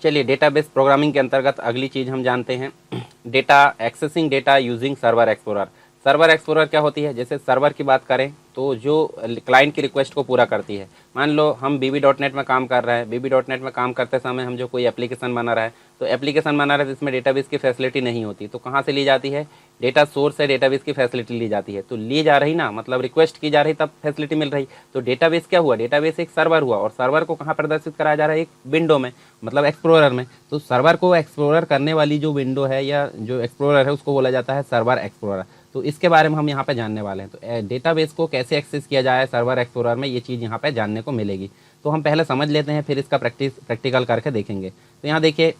चलिए database programming के अंतर्गत अगली चीज़ हम जानते हैं data accessing data using server explorer. Server explorer क्या होती है? जैसे सर्वर की बात करें तो जो क्लाइंट की रिक्वेस्ट को पूरा करती है। मान लो हम bb.net में काम कर रहे हैं, bb.net में काम करते समय हम जो कोई एप्लीकेशन बना रहा है तो एप्लीकेशन बना रहे हैं तो इसमें डेटाबेस की फैसिलिटी नहीं होती, तो कहाँ से ली जाती है? डेटा सोर्स से डेटाबेस की फैसिलिटी ली जाती है। तो ली जा रही ना, मतलब रिक्वेस्ट की जा रही तब फैसिलिटी मिल रही। तो डेटाबेस क्या हुआ? डेटाबेस एक सर्वर हुआ और सर्वर को कहाँ प्रदर्शित कराया जा रहा है? एक विंडो में, मतलब एक्सप्लोरर में। तो सर्वर को एक्सप्लोरर करने वाली जो विंडो है या जो एक्सप्लोरर है उसको बोला जाता है सर्वर एक्सप्लोरर। तो इसके बारे में हम यहाँ पे जानने वाले हैं। तो डेटाबेस को कैसे एक्सेस किया जाए सर्वर एक्सप्लोरर में, ये चीज़ यहाँ पे जानने को मिलेगी। तो हम पहले समझ लेते हैं, फिर इसका प्रैक्टिकल करके देखेंगे। तो यहाँ देखिए,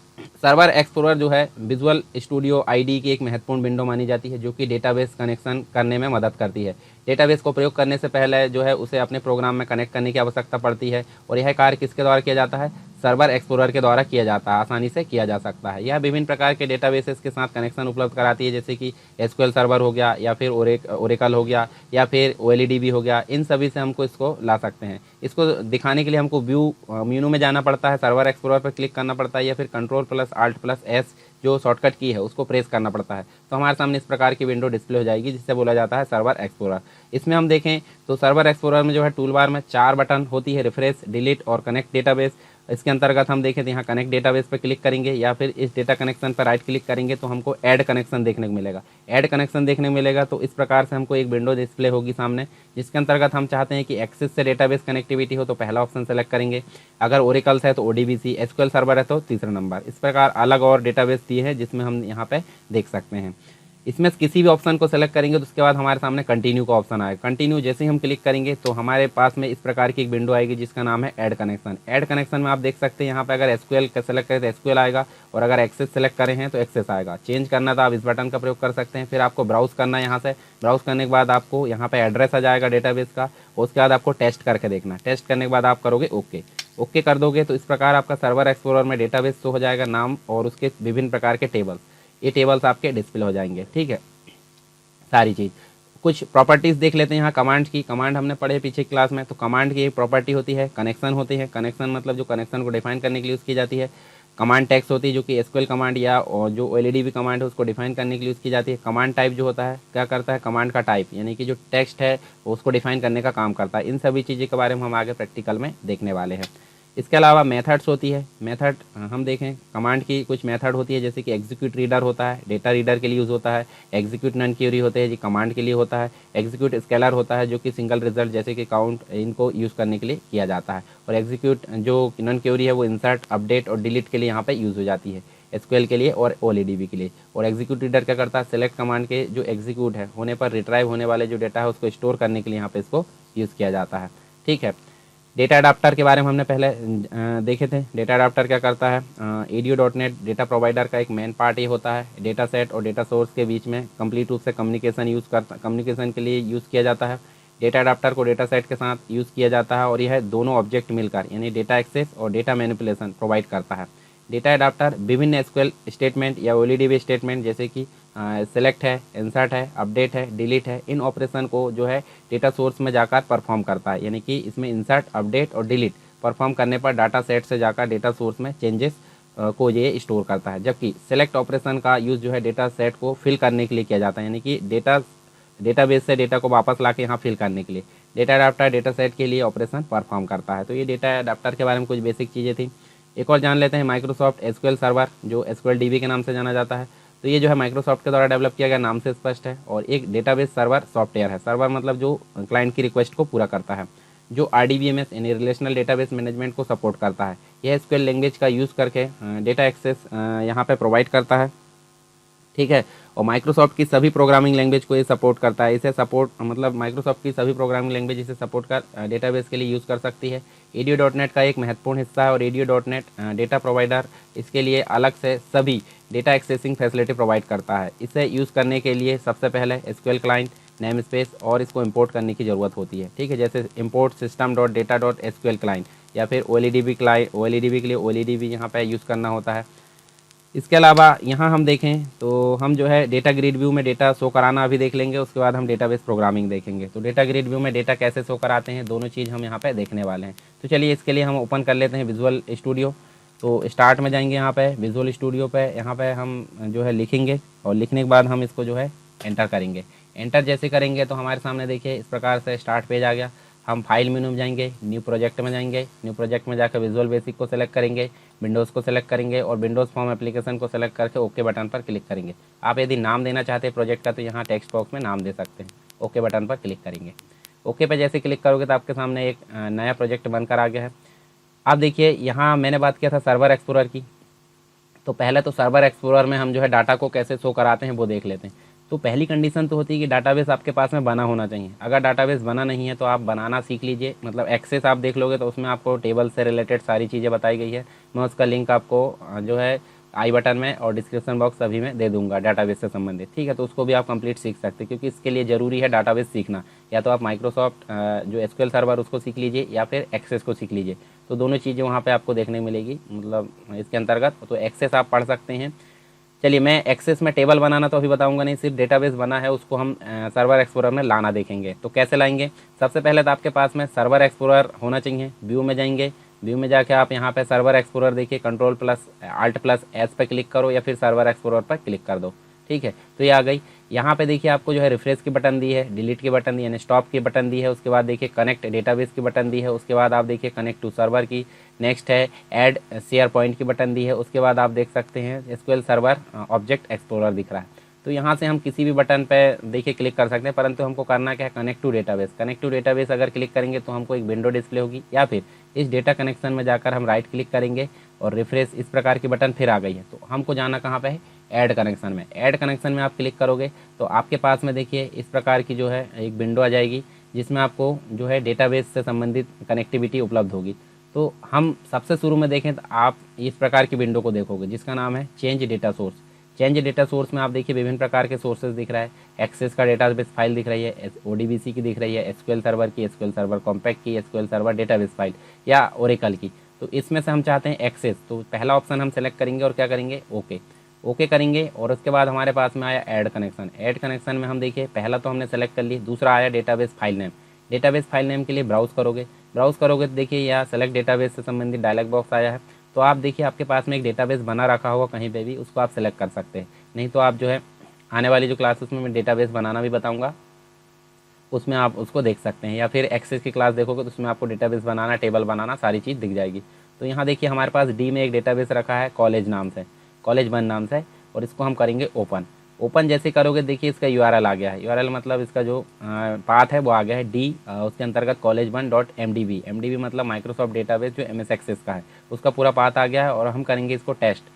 सर्वर एक्सप्लोरर जो है विजुअल स्टूडियो आईडी की एक महत्वपूर्ण विंडो मानी जाती है जो कि डेटाबेस कनेक्शन करने में मदद करती है। डेटाबेस को प्रयोग करने से पहले जो है उसे अपने प्रोग्राम में कनेक्ट करने की आवश्यकता पड़ती है और यह कार्य किसके द्वारा किया जाता है? सर्वर एक्सप्लोरर के द्वारा किया जाता है, आसानी से किया जा सकता है। यह विभिन्न प्रकार के डेटाबेसेस के साथ कनेक्शन उपलब्ध कराती है, जैसे कि एसक्यूएल सर्वर हो गया या फिर ओरेकल हो गया या फिर ओएलईडीबी हो गया। इन सभी से हमको इसको ला सकते हैं। इसको दिखाने के लिए हमको व्यू मेनू में जाना पड़ता है, सर्वर एक्सप्लोरर पर क्लिक करना पड़ता है या फिर Ctrl+Alt+S जो शॉर्टकट की है उसको प्रेस करना पड़ता है। तो हमारे सामने इस प्रकार की विंडो डिस्प्ले हो जाएगी जिससे बोला जाता है सर्वर एक्सप्लोरर। इसमें हम देखें तो सर्वर एक्सप्लोरर में जो है टूल बार में 4 बटन होती है, रिफ्रेश, डिलीट और कनेक्ट डेटाबेस। इसके अंतर्गत हम देखें तो यहाँ कनेक्ट डेटाबेस पर क्लिक करेंगे या फिर इस डेटा कनेक्शन पर राइट क्लिक करेंगे तो हमको ऐड कनेक्शन देखने को मिलेगा। ऐड कनेक्शन देखने को मिलेगा तो इस प्रकार से हमको एक विंडो डिस्प्ले होगी सामने, जिसके अंतर्गत हम चाहते हैं कि एक्सेस से डेटाबेस कनेक्टिविटी हो तो पहला ऑप्शन सेलेक्ट करेंगे। अगर ओरेकल्स है तो ओडीबीसी, एसक्यूएल सर्वर है तो तीसरा नंबर। इस प्रकार अलग और डेटाबेस दिए हैं जिसमें हम यहाँ पे देख सकते हैं। इसमें किसी भी ऑप्शन को सेलेक्ट करेंगे तो उसके बाद हमारे सामने कंटिन्यू का ऑप्शन आएगा। कंटिन्यू जैसे ही हम क्लिक करेंगे तो हमारे पास में इस प्रकार की एक विंडो आएगी जिसका नाम है ऐड कनेक्शन। ऐड कनेक्शन में आप देख सकते हैं यहाँ पे अगर एसक्यूएल का सेलेक्ट करें तो एसक्यूएल आएगा और अगर एक्सेस सेलेक्ट करें हैं तो एक्सेस आएगा। चेंज करना तो आप इस बटन का प्रयोग कर सकते हैं। फिर आपको ब्राउज करना है, यहाँ से ब्राउज करने के बाद आपको यहाँ पे एड्रेस आ जाएगा डेटाबेस का। उसके बाद आपको टेस्ट करके देखना, टेस्ट करने के बाद आप करोगे ओके। ओके कर दोगे तो इस प्रकार आपका सर्वर एक्सप्लोरर में डेटाबेस शो हो जाएगा, नाम और उसके विभिन्न प्रकार के टेबल्स। ये टेबल्स आपके डिस्प्ले हो जाएंगे। ठीक है, सारी चीज़। कुछ प्रॉपर्टीज़ देख लेते हैं यहाँ कमांड की। कमांड हमने पढ़े पीछे क्लास में। तो कमांड की एक प्रॉपर्टी होती है कनेक्शन होती है। कनेक्शन मतलब जो कनेक्शन को डिफाइन करने के लिए यूज़ की जाती है। कमांड टैक्स होती है जो कि एसक्यूएल कमांड या और जो ओएलईडीबी कमांड है उसको डिफाइन करने के लिए यूज़ की जाती है। कमांड टाइप जो होता है क्या करता है? कमांड का टाइप यानी कि जो टेक्स्ट है उसको डिफाइन करने का काम करता है। इन सभी चीज़ों के बारे में हम आगे प्रैक्टिकल में देखने वाले हैं। इसके अलावा मेथड्स होती है। मेथड हम देखें, कमांड की कुछ मेथड होती है जैसे कि एग्जीक्यूट रीडर होता है, डेटा रीडर के लिए यूज़ होता है। एग्जीक्यूट नन क्यूरी होते हैं जी, कमांड के लिए होता है। एग्जीक्यूट स्केलर होता है जो कि सिंगल रिजल्ट जैसे कि काउंट इनको यूज़ करने के लिए किया जाता है। और एग्जीक्यूट जो नन क्यूरी है वो इंसर्ट, अपडेट और डिलीट के लिए यहाँ पर यूज़ हो जाती है, एसक्यूएल के लिए और ओएलईडीबी के लिए। और एग्जीक्यूट रीडर क्या करता है? सेलेक्ट कमांड के जो एग्जीक्यूट है होने पर रिट्राइव होने वाले जो डेटा है उसको स्टोर करने के लिए यहाँ पे इसको यूज़ किया जाता है। ठीक है, डेटा अडाप्टर के बारे में हमने पहले देखे थे। डेटा अडाप्टर क्या करता है? ADO.NET डेटा प्रोवाइडर का एक मेन पार्ट ये होता है। डेटा सेट और डेटा सोर्स के बीच में कंप्लीट रूप से कम्युनिकेशन के लिए यूज़ किया जाता है। डेटा अडाप्टर को डेटा सेट के साथ यूज़ किया जाता है और यह दोनों ऑब्जेक्ट मिलकर यानी डेटा एक्सेस और डेटा मैनिपुलेशन प्रोवाइड करता है। डेटा अडाप्टर विभिन्न एसक्यूएल स्टेटमेंट या ओएलईडीबी स्टेटमेंट जैसे कि सेलेक्ट है, इंसर्ट है, अपडेट है, डिलीट है, इन ऑपरेशन को जो है डेटा सोर्स में जाकर परफॉर्म करता है। यानी कि इसमें इंसर्ट, अपडेट और डिलीट परफॉर्म करने पर डाटा सेट से जाकर डेटा सोर्स में चेंजेस को ये स्टोर करता है। जबकि सेलेक्ट ऑपरेशन का यूज़ जो है डेटा सेट को फिल करने के लिए किया जाता है, यानी कि डेटाबेस से डेटा को वापस ला के यहाँ फिल करने के लिए डेटा अडाप्टर डेटा सेट के लिए ऑपरेशन परफॉर्म करता है। तो ये डेटा अडाप्टर के बारे में कुछ बेसिक चीज़ें थी। एक और जान लेते हैं माइक्रोसॉफ्ट एसक्यूएल सर्वर जो एसक्यूएल डीबी के नाम से जाना जाता है। तो ये जो है माइक्रोसॉफ्ट के द्वारा डेवलप किया गया, नाम से स्पष्ट है, और एक डेटाबेस सर्वर सॉफ्टवेयर है। सर्वर मतलब जो क्लाइंट की रिक्वेस्ट को पूरा करता है, जो RDBMS यानी रिलेशनल डेटाबेस मैनेजमेंट को सपोर्ट करता है। यह एसक्यूएल लैंग्वेज का यूज़ करके डेटा एक्सेस यहाँ पे प्रोवाइड करता है। ठीक है, और माइक्रोसॉफ्ट की सभी प्रोग्रामिंग लैंग्वेज को ये सपोर्ट करता है। इसे सपोर्ट मतलब माइक्रोसॉफ्ट की सभी प्रोग्रामिंग लैंग्वेज इसे सपोर्ट कर डेटाबेस के लिए यूज़ कर सकती है। ADO.NET का एक महत्वपूर्ण हिस्सा है और ADO.NET डेटा प्रोवाइडर इसके लिए अलग से सभी डेटा एक्सेसिंग फैसिलिटी प्रोवाइड करता है। इसे यूज़ करने के लिए सबसे पहले एसक्यूएल क्लाइंट, नेम स्पेस और इसको इंपोर्ट करने की ज़रूरत होती है। ठीक है, जैसे इंपोर्ट system.data.sql क्लाइंट या फिर ओएलईडीबी के लिए ओएलईडीबी यहाँ पे यूज़ करना होता है। इसके अलावा यहाँ हम देखें तो हम जो है डेटा ग्रिड व्यू में डेटा शो कराना अभी देख लेंगे, उसके बाद हम डेटाबेस प्रोग्रामिंग देखेंगे। तो डेटा ग्रिड व्यू में डेटा कैसे शो कराते हैं, दोनों चीज़ हम यहाँ पे देखने वाले हैं। तो चलिए इसके लिए हम ओपन कर लेते हैं विजुअल स्टूडियो। तो स्टार्ट में जाएंगे, यहाँ पे विजुअल स्टूडियो पे, यहाँ पे हम जो है लिखेंगे और लिखने के बाद हम इसको जो है एंटर करेंगे। एंटर जैसे करेंगे तो हमारे सामने देखिए इस प्रकार से स्टार्ट पेज आ गया। हम फाइल मेनू में जाएंगे, न्यू प्रोजेक्ट में जाएंगे, न्यू प्रोजेक्ट में जाकर विजुअल बेसिक को सेलेक्ट करेंगे, विंडोज़ को सेलेक्ट करेंगे और विंडोज़ फॉर्म एप्लीकेशन को सेलेक्ट करके ओके बटन पर क्लिक करेंगे। आप यदि नाम देना चाहते हैं प्रोजेक्ट का तो यहाँ टेक्स्ट बॉक्स में नाम दे सकते हैं। ओके बटन पर क्लिक करेंगे। ओके पे जैसे क्लिक करोगे तो आपके सामने एक नया प्रोजेक्ट बनकर आ गया है। अब देखिए यहाँ मैंने बात किया था सर्वर एक्सप्लोरर की, तो पहले तो सर्वर एक्सप्लोरर में हम जो है डाटा को कैसे शो कराते हैं वो देख लेते हैं। तो पहली कंडीशन तो होती है कि डाटाबेस आपके पास में बना होना चाहिए। अगर डाटाबेस बना नहीं है तो आप बनाना सीख लीजिए। मतलब एक्सेस आप देख लोगे तो उसमें आपको टेबल से रिलेटेड सारी चीज़ें बताई गई है। मैं उसका लिंक आपको जो है आई बटन में और डिस्क्रिप्शन बॉक्स सभी में दे दूंगा डाटाबेस से संबंधित, ठीक है। तो उसको भी आप कंप्लीट सीख सकते हैं क्योंकि इसके लिए ज़रूरी है डाटाबेस सीखना। या तो आप माइक्रोसॉफ्ट जो एसक्यूएल सर्वर उसको सीख लीजिए या फिर एक्सेस को सीख लीजिए। तो दोनों चीज़ें वहाँ पे आपको देखने मिलेगी, मतलब इसके अंतर्गत। तो एक्सेस आप पढ़ सकते हैं। चलिए मैं एक्सेस में टेबल बनाना तो अभी बताऊंगा नहीं, सिर्फ डेटाबेस बना है उसको हम सर्वर एक्सप्लोरर में लाना देखेंगे। तो कैसे लाएंगे? सबसे पहले तो आपके पास में सर्वर एक्सप्लोरर होना चाहिए। व्यू में जाएंगे, व्यू में जाके आप यहाँ पे सर्वर एक्सप्लोरर देखिए, control plus alt plus S पे क्लिक करो या फिर सर्वर एक्सप्लोरर पर क्लिक कर दो, ठीक है। तो ये आ गई। यहाँ पे देखिए आपको जो है रिफ्रेश की बटन दी है, डिलीट की बटन दी है, स्टॉप की बटन दी है, उसके बाद देखिए कनेक्ट डेटाबेस की बटन दी है, उसके बाद आप देखिए कनेक्ट टू सर्वर की, नेक्स्ट है ऐड शेयर पॉइंट की बटन दी है, उसके बाद आप देख सकते हैं एसक्यूएल सर्वर ऑब्जेक्ट एक्सप्लोरर दिख रहा है। तो यहाँ से हम किसी भी बटन पे देखिए क्लिक कर सकते हैं, परंतु हमको करना क्या है, connect to database. Connect to database अगर क्लिक करेंगे तो हमको एक विंडो डिस्प्ले होगी, या फिर इस डेटा कनेक्शन में जाकर हम राइट क्लिक करेंगे और रिफ्रेश, इस प्रकार की बटन फिर आ गई है। तो हमको जाना कहाँ पे है, ऐड कनेक्शन में। ऐड कनेक्शन में आप क्लिक करोगे तो आपके पास में देखिए इस प्रकार की जो है एक विंडो आ जाएगी जिसमें आपको जो है डेटाबेस से संबंधित कनेक्टिविटी उपलब्ध होगी। तो हम सबसे शुरू में देखें तो आप इस प्रकार की विंडो को देखोगे जिसका नाम है change data source. Change data source में आप देखिए विभिन्न प्रकार के सोर्सेज दिख रहा है। एक्सेस का डेटाबेस फाइल दिख रही है, ओडीबीसी की दिख रही है, एसक्यूएल सर्वर की, एसक्यूएल सर्वर कॉम्पैक्ट की, एसक्यूएल सर्वर डेटाबेस फाइल या ओरेकल की। तो इसमें से हम चाहते हैं एक्सेस, तो पहला ऑप्शन हम सेलेक्ट करेंगे और क्या करेंगे, ओके। ओके करेंगे और उसके बाद हमारे पास में आया ऐड कनेक्शन। ऐड कनेक्शन में हम देखिए पहला तो हमने सेलेक्ट कर लिया, दूसरा आया database file name. Database file name के लिए ब्राउज करोगे, ब्राउज करोगे तो देखिए यहाँ सेलेक्ट डेटाबेस से संबंधित डायलॉग बॉक्स आया है। तो आप देखिए आपके पास में एक डेटाबेस बना रखा होगा कहीं पे भी, उसको आप सेलेक्ट कर सकते हैं। नहीं तो आप जो है आने वाली जो क्लासेस में मैं डेटाबेस बनाना भी बताऊंगा उसमें आप उसको देख सकते हैं, या फिर एक्सेस की क्लास देखोगे तो उसमें आपको डेटाबेस बनाना, टेबल बनाना, सारी चीज़ दिख जाएगी। तो यहाँ देखिए हमारे पास डी में एक डेटाबेस रखा है कॉलेज नाम से, कॉलेज 1 नाम से, और इसको हम करेंगे ओपन। ओपन जैसे करोगे देखिए इसका यूआरएल आ गया है। यूआरएल मतलब इसका जो पाथ है वो आ गया है डी, उसके अंतर्गत college1.mdb। mdb मतलब माइक्रोसॉफ्ट डेटाबेस जो एमएस एक्सेस का है, उसका पूरा पाथ आ गया है और हम करेंगे इसको टेस्ट।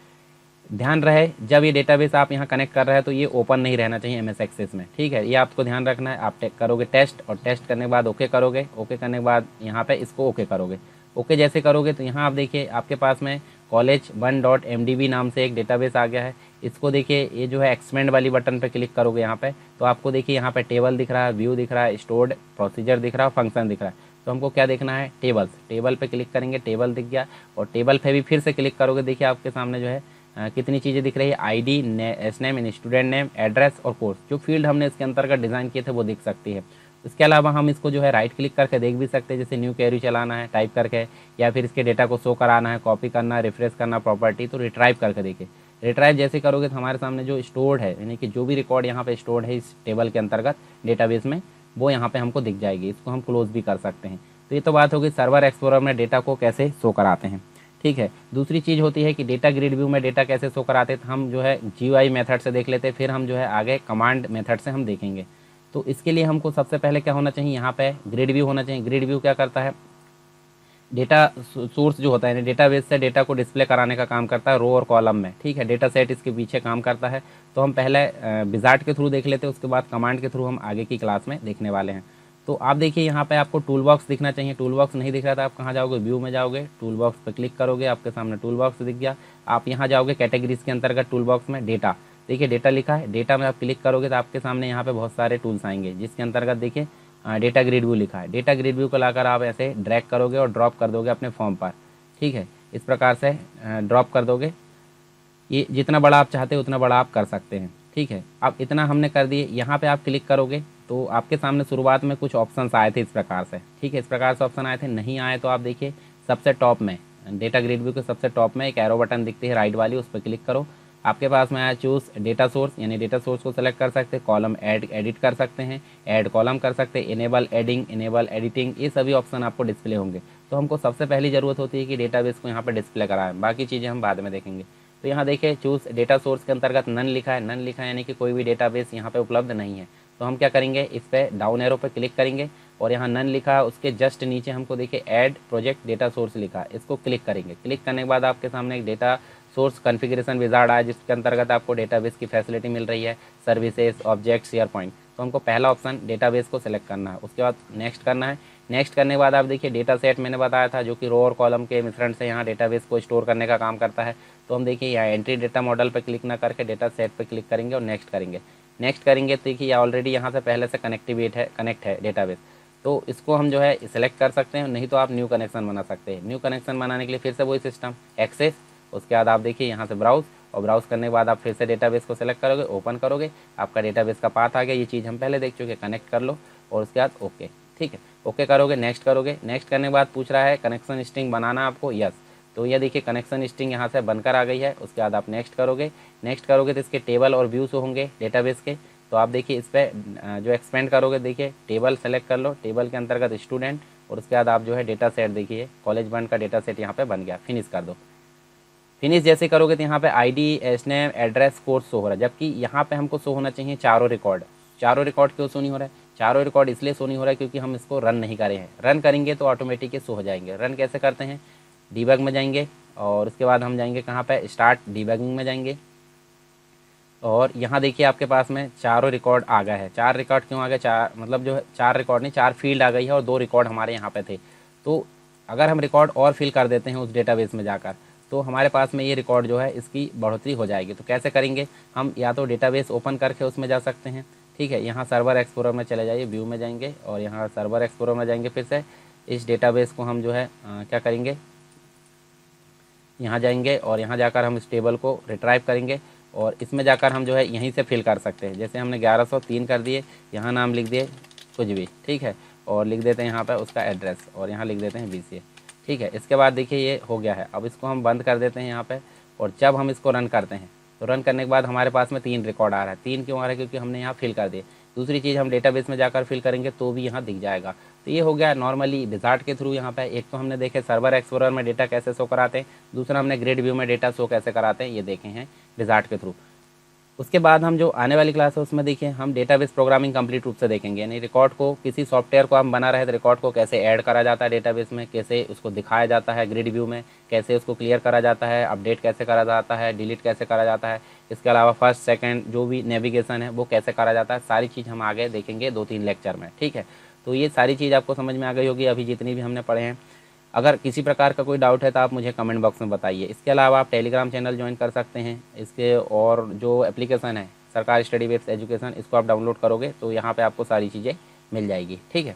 ध्यान रहे जब ये डेटाबेस आप यहाँ कनेक्ट कर रहे हैं तो ये ओपन नहीं रहना चाहिए एमएस एक्सेस में, ठीक है। ये आपको ध्यान रखना है। आप करोगे टेस्ट और टेस्ट करने के बाद ओके करोगे, ओके करने के बाद यहाँ पे इसको ओके करोगे। ओके जैसे करोगे तो यहाँ आप देखिए आपके पास में college1.mdb नाम से एक डेटाबेस आ गया है। इसको देखिए ये जो है एक्सपेंड वाली बटन पे क्लिक करोगे यहाँ पे तो आपको देखिए यहाँ पे टेबल दिख रहा है, व्यू दिख रहा है, स्टोर्ड प्रोसीजर दिख रहा है, फंक्शन दिख रहा है। तो हमको क्या देखना है, टेबल्स। टेबल पे क्लिक करेंगे, टेबल दिख गया, और टेबल पे भी फिर से क्लिक करोगे देखिए आपके सामने जो है कितनी चीज़ें दिख रही है, ID, S name, student name, address और कोर्स। जो फील्ड हमने इसके अंतर्गत डिज़ाइन किए थे वो दिख सकती है। इसके अलावा हम इसको जो है राइट क्लिक करके देख भी सकते हैं, जैसे न्यू क्वेरी चलाना है टाइप करके, या फिर इसके डेटा को शो कराना है, कॉपी करना है, रिफ्रेश करना प्रॉपर्टी, तो रिट्राइव करके देखिए। रिट्राइव जैसे करोगे तो हमारे सामने जो स्टोर्ड है, यानी कि जो भी रिकॉर्ड यहाँ पे स्टोर्ड है इस टेबल के अंतर्गत डेटाबेस में, वो यहाँ पे हमको दिख जाएगी। इसको हम क्लोज भी कर सकते हैं। तो ये तो बात होगी सर्वर एक्सप्लोरर में डेटा को कैसे शो कराते हैं, ठीक है। दूसरी चीज़ होती है कि डेटा ग्रिड व्यू में डेटा कैसे शो कराते हैं, तो हम जो है GUI मेथड से देख लेते हैं, फिर हम जो है आगे कमांड मेथड से हम देखेंगे। तो इसके लिए हमको सबसे पहले क्या होना चाहिए, यहाँ पे ग्रिड व्यू होना चाहिए। ग्रिड व्यू क्या करता है, डेटा सोर्स जो होता है डेटाबेस से डेटा को डिस्प्ले कराने का काम करता है रो और कॉलम में, ठीक है। डेटा सेट इसके पीछे काम करता है। तो हम पहले विजार्ड के थ्रू देख लेते हैं, उसके बाद कमांड के थ्रू हम आगे की क्लास में देखने वाले हैं। तो आप देखिए यहाँ पे आपको टूल बॉक्स दिखना चाहिए। टूल बॉक्स नहीं दिख रहा था, आप कहाँ जाओगे, व्यू में जाओगे, टूल बॉक्स पर क्लिक करोगे, आपके सामने टूल बॉक्स दिख गया। आप यहाँ जाओगे कैटेगरीज के अंतर्गत टूल बॉक्स में डेटा, देखिए डेटा लिखा है। डेटा में आप क्लिक करोगे तो आपके सामने यहाँ पे बहुत सारे टूल्स आएंगे, जिसके अंतर्गत देखिए डेटा ग्रिड व्यू लिखा है। डेटा ग्रिड व्यू को लाकर आप ऐसे ड्रैग करोगे और ड्रॉप कर दोगे अपने फॉर्म पर, ठीक है। इस प्रकार से ड्रॉप कर दोगे। ये जितना बड़ा आप चाहते हो उतना बड़ा आप कर सकते हैं, ठीक है। अब इतना हमने कर दिए। यहाँ पे आप क्लिक करोगे तो आपके सामने शुरुआत में कुछ ऑप्शंस आए थे इस प्रकार से, ठीक है। इस प्रकार से ऑप्शन आए थे। नहीं आए तो आप देखिए सबसे टॉप में डेटा ग्रिड व्यू के सबसे टॉप में एक एरो बटन दिखती है राइट वाली, उस पर क्लिक करो। आपके पास में आया चूज़ डेटा सोर्स, यानी डेटा सोर्स को सेलेक्ट कर सकते हैं। कॉलम एडिट कर सकते हैं, ऐड कॉलम कर सकते हैं, इनेबल एडिंग, इनेबल एडिटिंग, ये सभी ऑप्शन आपको डिस्प्ले होंगे। तो हमको सबसे पहली ज़रूरत होती है कि डेटाबेस को यहाँ पर डिस्प्ले कराएं, बाकी चीज़ें हम बाद में देखेंगे। तो यहाँ देखिए चूज़ डेटा सोर्स के अंतर्गत नन लिखा है, नन लिखा है यानी कि कोई भी डेटाबेस यहाँ पे उपलब्ध नहीं है। तो हम क्या करेंगे, इस पर डाउन एरो पर क्लिक करेंगे और यहाँ नन लिखा है, उसके जस्ट नीचे हमको देखिए ऐड प्रोजेक्ट डेटा सोर्स लिखा है, इसको क्लिक करेंगे। क्लिक करने के बाद आपके सामने एक डेटा सोर्स कॉन्फ़िगरेशन विज़ार्ड आया, जिसके अंतर्गत आपको डेटाबेस की फैसिलिटी मिल रही है, सर्विसेज, ऑब्जेक्ट, शेयर पॉइंट। तो हमको पहला ऑप्शन डेटाबेस को सेलेक्ट करना है, उसके बाद नेक्स्ट करना है। नेक्स्ट करने के बाद आप देखिए डेटा सेट मैंने बताया था, जो कि रो और कॉलम के मिश्रण से यहाँ डेटाबेस को स्टोर करने का काम करता है। तो हम देखिए यहाँ एंट्री डेटा मॉडल पर क्लिक ना करके डेटा सेट पर क्लिक करेंगे और नेक्स्ट करेंगे। नेक्स्ट करेंगे तो देखिए ऑलरेडी यहाँ से पहले से कनेक्ट है डेटाबेस, तो इसको हम जो है सिलेक्ट कर सकते हैं, नहीं तो आप न्यू कनेक्शन बना सकते हैं। न्यू कनेक्शन बनाने के लिए फिर से वही सिस्टम एक्सेस, उसके बाद आप देखिए यहाँ से ब्राउज, और ब्राउज करने के बाद आप फिर से डेटाबेस को सेलेक्ट करोगे, ओपन करोगे, आपका डेटाबेस का पाथ आ गया। ये चीज़ हम पहले देख चुके, कनेक्ट कर लो और उसके बाद ओके, ठीक है, ओके करोगे, नेक्स्ट करोगे। नेक्स्ट करने के बाद पूछ रहा है कनेक्शन स्ट्रिंग बनाना आपको, यस। तो ये देखिए कनेक्शन स्ट्रिंग यहाँ से बनकर आ गई है। उसके बाद आप नेक्स्ट करोगे, नेक्स्ट करोगे तो इसके टेबल और व्यूज़ होंगे डेटाबेस के। तो आप देखिए इस पर जो एक्सपेंड करोगे, देखिए टेबल सेलेक्ट कर लो, टेबल के अंतर्गत स्टूडेंट, और उसके बाद आप जो है डेटा सेट देखिए कॉलेज बंद का डेटा सेट यहाँ पे बन गया। फिनिश कर दो। फिनिश जैसे करोगे तो यहाँ पे आईडी, एसनेम, एड्रेस, कोड शो हो रहा है, जबकि यहाँ पे हमको शो होना चाहिए चारों रिकॉर्ड। चारों रिकॉर्ड क्यों शो नहीं हो रहा है? चारों रिकॉर्ड इसलिए शो नहीं हो रहा है क्योंकि हम इसको रन नहीं करे हैं। रन करेंगे तो ऑटोमेटिक शो हो जाएंगे। रन कैसे करते हैं, डीबग में जाएंगे और उसके बाद हम जाएंगे कहाँ पे, स्टार्ट डीबगिंग में जाएंगे, और यहाँ देखिए आपके पास में चारों रिकॉर्ड आ गया है। चार रिकॉर्ड क्यों आ गए, चार मतलब जो है चार रिकॉर्ड नहीं, चार फील्ड आ गई है और दो रिकॉर्ड हमारे यहाँ पे थे। तो अगर हम रिकॉर्ड और फिल कर देते हैं उस डेटाबेस में जाकर, तो हमारे पास में ये रिकॉर्ड जो है इसकी बढ़ोतरी हो जाएगी। तो कैसे करेंगे, हम या तो डेटाबेस ओपन करके उसमें जा सकते हैं, ठीक है। यहाँ सर्वर एक्सप्लोरर में चले जाइए, व्यू में जाएंगे और यहाँ सर्वर एक्सप्लोरर में जाएंगे। फिर से इस डेटाबेस को हम जो है क्या करेंगे, यहाँ जाएंगे और यहाँ जाकर हम इस टेबल को रिट्राइव करेंगे और इसमें जाकर हम जो है यहीं से फिल कर सकते हैं। जैसे हमने 1103 कर दिए, यहाँ नाम लिख दिए कुछ भी, ठीक है, और लिख देते हैं यहाँ पर उसका एड्रेस और यहाँ लिख देते हैं BCA, ठीक है। इसके बाद देखिए ये हो गया है। अब इसको हम बंद कर देते हैं यहाँ पे, और जब हम इसको रन करते हैं तो रन करने के बाद हमारे पास में 3 रिकॉर्ड आ रहा है। 3 क्यों आ रहा है, क्योंकि हमने यहाँ फिल कर दिए। दूसरी चीज़, हम डेटाबेस में जाकर फिल करेंगे तो भी यहाँ दिख जाएगा। तो ये हो गया नॉर्मली विजार्ड के थ्रू। यहाँ पे एक तो हमने देखे सर्वर एक्सप्लोरर में डेटा कैसे शो कराते हैं, दूसरा हमने ग्रिड व्यू में डेटा शो कैसे कराते हैं, ये देखे हैं विजार्ड के थ्रू। उसके बाद हम जो आने वाली क्लास है उसमें देखिए हम डेटाबेस प्रोग्रामिंग कंप्लीट रूप से देखेंगे, यानी रिकॉर्ड को, किसी सॉफ्टवेयर को हम बना रहे तो रिकॉर्ड को कैसे ऐड करा जाता है डेटाबेस में, कैसे उसको दिखाया जाता है ग्रिड व्यू में, कैसे उसको क्लियर करा जाता है, अपडेट कैसे करा जाता है, डिलीट कैसे करा जाता है। इसके अलावा फर्स्ट सेकंड जो भी नेविगेशन है वो कैसे करा जाता है, सारी चीज़ हम आगे देखेंगे 2-3 लेक्चर में, ठीक है। तो ये सारी चीज़ आपको समझ में आ गई होगी अभी जितनी भी हमने पढ़े हैं। अगर किसी प्रकार का कोई डाउट है तो आप मुझे कमेंट बॉक्स में बताइए। इसके अलावा आप टेलीग्राम चैनल ज्वाइन कर सकते हैं। इसके और जो एप्लीकेशन है सरकार स्टडी बेस्ड एजुकेशन, इसको आप डाउनलोड करोगे तो यहाँ पे आपको सारी चीज़ें मिल जाएगी, ठीक है।